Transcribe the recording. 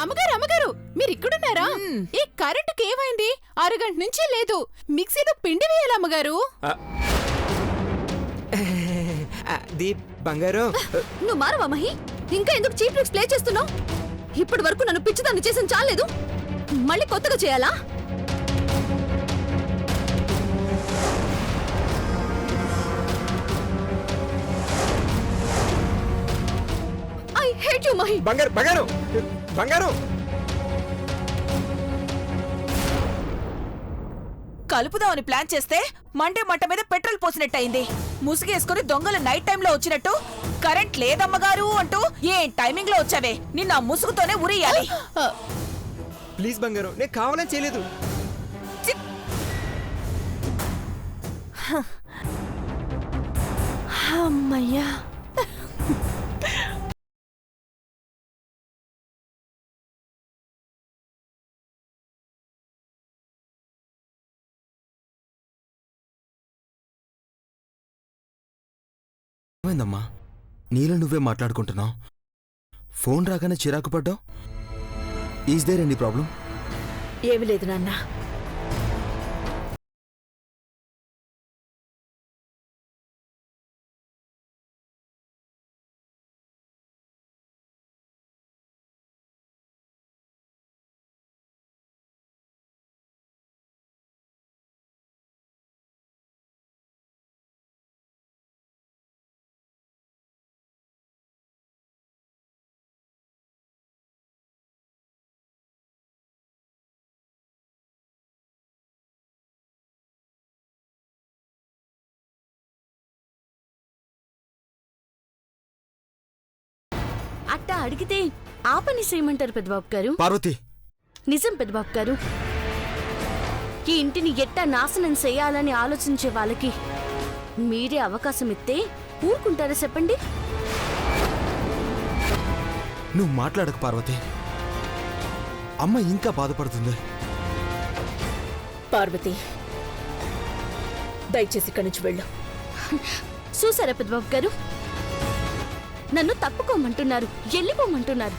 అమ్మగారు అమ్మగారు మీరు ఇక్కడున్నారా? ఈ కరెంటుకి ఏమైంది? అరగంట నుంచి లేదు. మిక్సీలో పిండి వేయాలి అమ్మగారు. దీప్ బంగారం, నువ్వు మారవా మహి? ఇంకా ఎందుకు చీప్ ట్రిక్స్ ప్లే చేస్తున్నావు? ఇప్పటి వరకు నన్ను పిచ్చిదాన్ని చేసిన చాలేదు, మళ్ళీ కొత్తగా చేయాలా? I hate you Mahi. బంగారు బంగారు బంగారు. కలుపుదామని ప్లాన్ చేస్తే మండే మంట మీద పెట్రోల్ పోసినట్టయింది. ముసుగేసుకుని దొంగలు నైట్ టైంలో వచ్చినట్టు కరెంట్ లేదమ్మగారు అంటూ ఏం టైమింగ్ లో వచ్చావే, నిన్న ముసుగుతోనే ఉరియాలి. ప్లీజ్ బంగారం, నేను కావాలని చేయలేదు. అమ్మయ్యా. ఏమైందమ్మా? నీలో నువ్వే మాట్లాడుకుంటున్నావు. ఫోన్ రాగానే చిరాకు పడ్డావు. Is there any problem? ఏమి లేదు నాన్న. అట్టా అడిగితే ఆ పని చేయమంటారు పెద్దబాబు గారు. పార్వతి, నిజం పెద్దబాబు గారు, ఈ ఇంటిని ఎట్టా నాశనం చేయాలని ఆలోచించే వాళ్ళకి మీరే అవకాశం ఇస్తే ఊరుకుంటారా చెప్పండి? నువ్వు మాట్లాడకు పార్వతి. అమ్మ ఇంకా బాధపడుతుంది. పార్వతి, దయచేసి ఇక్కడి నుంచి వెళ్ళు. చూసారా పెద్దబాబు గారు, నన్ను తప్పుకోమంటున్నారు, వెళ్ళిపోమంటున్నారు.